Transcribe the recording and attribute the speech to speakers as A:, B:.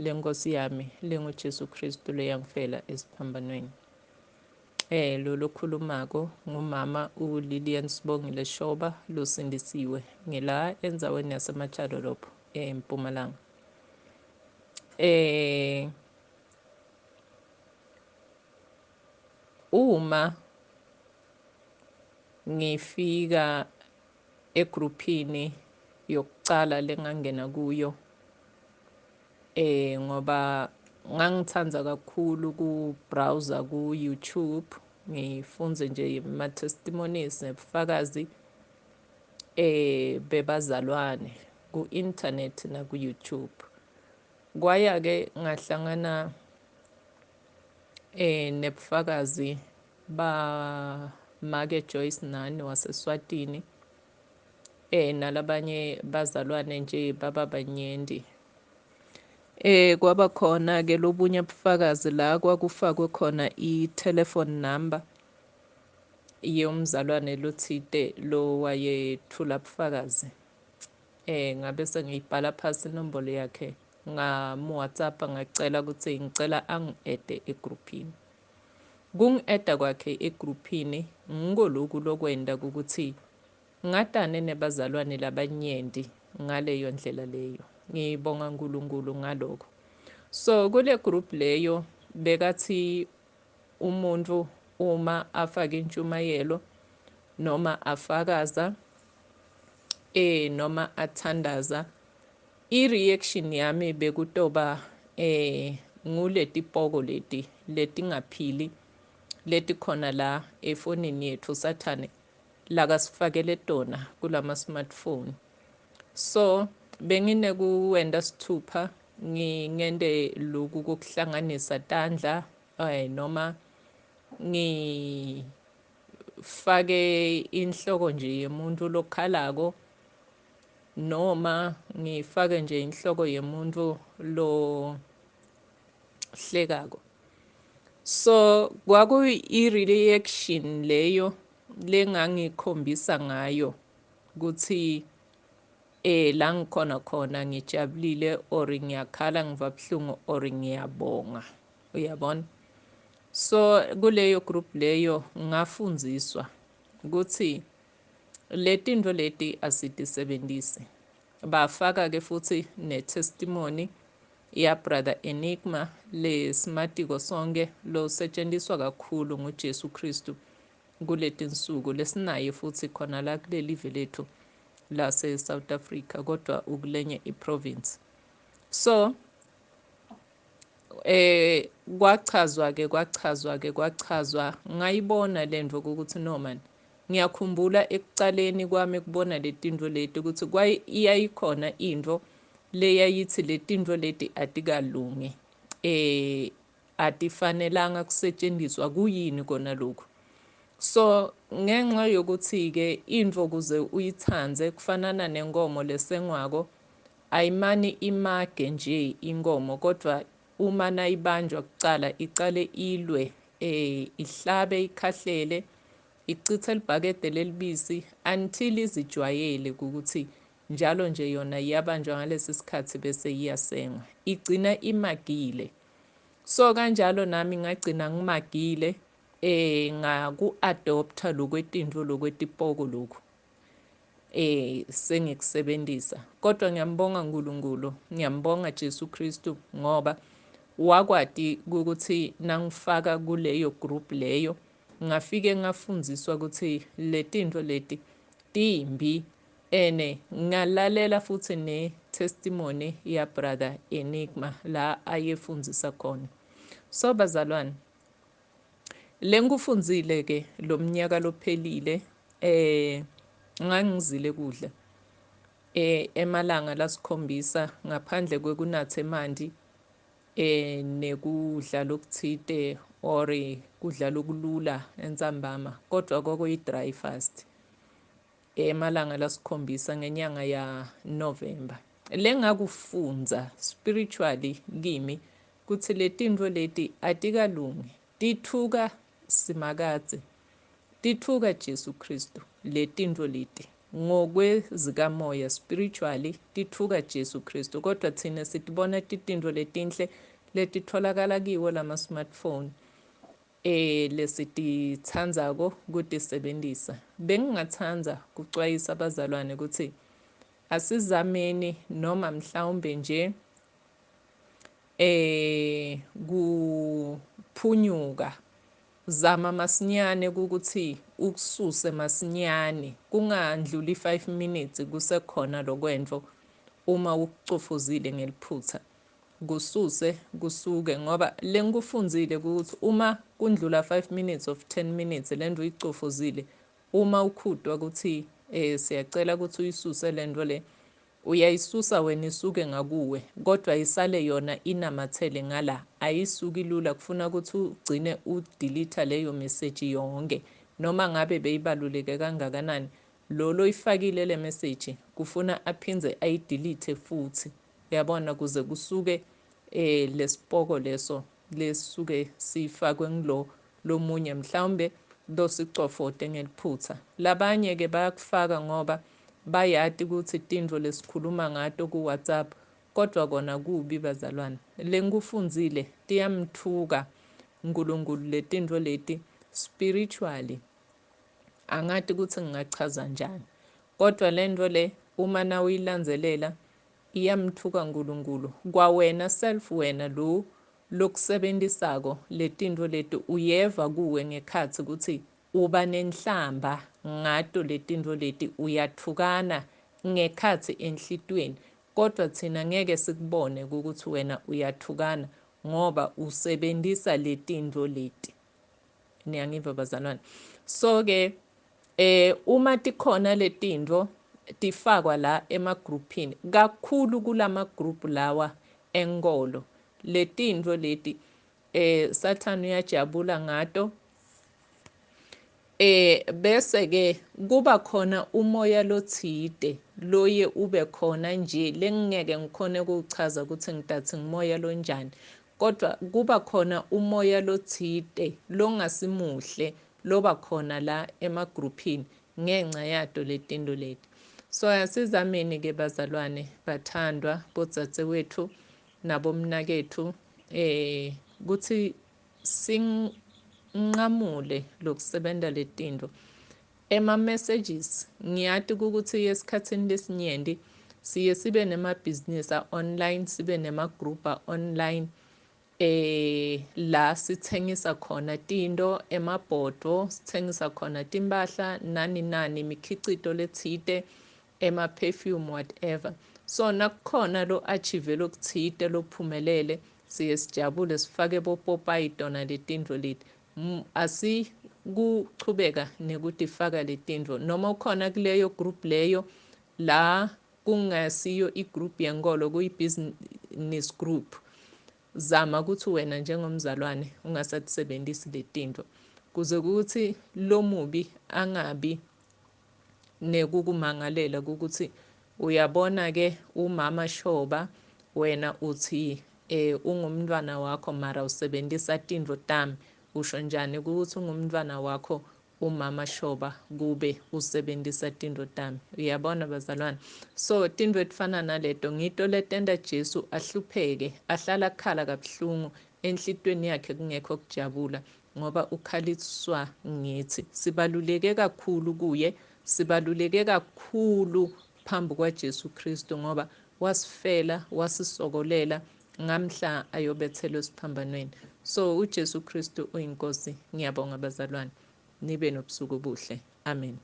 A: lenkosi yami linguJesu Kristu leyangifela esiphambanweni. Lo khulumako ngumama uLillian Sibongile Shoba lusindisiwe ngila endzaweni yaseMachadodorp eMpumalanga. Uma ngifika egruphini yokucala lengangena kuyo ngoba ngangithanda kakhulu ku-browser ku-YouTube ngifunze nje ama-testimonies nebufakazi bebazalwane ku-internet naku-YouTube. Kwaya-ke ngahlangana nebufakazi ba-Make Joyce Nani waseSwatini nalabanye bazalwane nje bababanyenti. Kwaba khona-ke lobunye bufakazi la kwakufakwe khona i-telephone number yomzalwane lothite lo wayethula bufakazi. Ngabe sengiyibhala phasi inombolo yakhe ngamu-WhatsApp ngacela ukuthi ngicela angi-ede egruphini. Kungi-eda kwakhe egruphini ngikoloku lokwenda ukuthi ngatane nebazalwane labanyenti ngaleyo ndlela leyo. Ngibonga uNkulunkulu ngalokho. So kule group leyo bekathi umuntu uma afaka intshumayelo noma afakaza noma athandaza, i-reaction yami bekutoba nguleti poko leti ngaphili leti khona la efonini yethu Sathane lakasifakele tona kulama smartphone. So benginekuwenda sithupha ngingende loku kokuhlanganisa tandla noma ngifake inhloko nje yemuntu lokhalako noma ngifake nje inhloko yemuntu lo hlekako. So kwakuyi-reaction leyo lengangikhombisa ngayo ukuthi la ngikhona khona ngijabulile or ngiyakhala ngiva buhlungu or ngiyabonga. Uyabona? So kuleyo group leyo ngafundziswa ukuthi letinto leti asitisebentise. Bafaka ke futhi ne-testimony ya brother Enigma lesimatiko sonke lo setshenziswa kakhulu nguJesu Kristu kuleti nsuku lesinaye futhi khona la kuleli lethu lase South Africa kodwa ukulenye iprovince. So kwachazwa ngayibona lento ukuthi no man ngiyakhumbula ekucaleni kwami kubona letinto leti ukuthi iyayikhona into leyayithi letinto leti atikalungi atifanelanga kusetshenziswa kuyini kona lokhu. So ngenxa yokuthi ke into kuze uyithanze kufanana nenkomo lesengwako ayimani image nje inkomo kodwa uma nayibanjwa kucala icale ilwe ihlabe ikhahlele ichithe libhakede lelibisi until izijwayele ukuthi njalo nje yona iyabanjwa ngalesi sikhathi bese iyasengwa igcina imagile. So kanjalo nami ngagcina ngimagile ngaku-adopta lokwetinto lokwetipoko lokhu sengikusebenzisa. Kodwa ngiyambonga uNkulunkulu, ngiyambonga Jesu Kristu ngoba wakwati ukuthi nangifaka kuleyo group leyo ngafike ngafundziswa ukuthi letinto leti timbi ngalalela futhi ne-testimony ya brother Enigma la ayefundzisa khona. So bazalwane lengikufundzile ke lo mnyaka lophelile ngangizile kudla emalanga lasikhombisa ngaphandle kwekunatha emanti nekudla lokuthite or kudla lokulula entsambama kodwa kwakuyi-dry fast emalanga lasikhombisa ngenyanga ya November. Lengakufunza spiritually kimi kuthi letinto leti atikalungi tithuka simakadze tithuka Jesu Kristu letinto leti ngokwezikamoya, spiritually titfuka Jesu Kristu, kodwa thina sitibona tintfo letinhle letitfolakala kiwo lama-smartphone lesititsandzako kutisebentisa. Bengingatsandza kucwayisa abazalwane ukuthi asizameni noma mhlawumbe nje kuphunyuka, zama masinyane ukuthi ukususe masinyane, kungandluli 5 minutes kusekhona lokwentvo. Uma ukucofuzile ngeliphutha kususe kusuke, ngoba lengikufundzile ukuthi uma kundlula 5 minutes of 10 minutes lento uyicofuzile, uma ukhutwa ukuthi siyacela ukuthi uyisuse lento le, uyayisusa wena isuke ngakuwe, kodwa isale yona inamathele ngala, ayisuki lula. Kufuna ukuthi ugcine udelete leyo message yonke, noma ngabe beyibaluleke kangakanani. Lo ifakile le message kufuna aphindze ayidelete futhi, uyabona, kuze kusuke lesipoko leso lesuke sifakwe lomunye mhlawumbe losicofote ngeliphutha. Labanye ke bayakufaka ngoba bayati ukuthi tintfo lesikhuluma ngato ku-WhatsApp, kodwa kona kubi bazalwane. Lengikufundzile tiyamtfuka uNkulunkulu letintfo leti spiritually, angati ukuthi ngingachaza njani, kodwa lento le uma na uyilandzelela iyamtfuka uNkulunkulu. Kwawena self, wena lokusebenzisako letintfo leti uyeva kuwe ngekhatsi ukuthi uba nenhlamba ngato letintfo leti, uyathukana ngekhatsi enhlitweni, kodwa thina ngeke sikubone ukuthi wena uyathukana ngoba usebenzisa letintfo leti. Niyangiva bazalwane? So ke uma tikhona letintfo tifakwa la emagroupini, kakhulu kulama group lawa enkolo, letintfo leti Sathane uyajabula ngato. Bese ke kuba khona umoya lotsite loye ube khona nje, lengeke ngikhone ukuchaza ukuthi ngidathi ngimoya lonjani, kodwa kuba khona umoya lotsite longasimuhle loba khona la emagroupini ngenxa yato letinto leti. So asizameni ke bazalwane bathandwa, bodzadzewethu nabomnakethu, kuthi sinqamule lokusebenta letintfo. Ema-messages ngiyati ukuthi esikhatsini lesinyenti siye sibe nemabhizinisi online, sibe nemagroup online la sitsengisa khona tinto, emabhodo sitsengisa khona timphahla, nani imikhicito letsite, ema-perfume, whatever. So nakukhona lo-achieve lokutsite lophumelele, siye sijabule sifake bopopayi tona letintfo leti. Asikuchubeka nekutifaka letintfo, noma ukhona kuleyo group leyo la kungasiyo igroup yenkolo, kuyi-business group, zama ukuthi wena njengomzalwane ungasatisebentisi letintfo, kuze ukuthi lomubi angabi nekukumangalela ukuthi uyabona ke umama Shoba, wena uthi ungumntwana wakho mara usebentisa tintfo tami. Usho njani ukuthi ungumntwana wakho umama Shoba kube usebentisa tintfo tami? Uyabona bazalwane? So tintfo etifana naleto ngito letenda Jesu ahlupheke, ahlala khala kabuhlungu, enhlitweni yakhe kungekho kujabula, ngoba ukhaliswa ngithi. Sibaluleke kakhulu kuye, sibaluleke kakhulu phambi kwaJesu Kristu, ngoba wasifela, wasisokolela ngamhla ayobethelwa esiphambanweni. So uJesu Kristu uyinkosi. Ngiyabonga bazalwane, nibe nobusuku obuhle. Amen.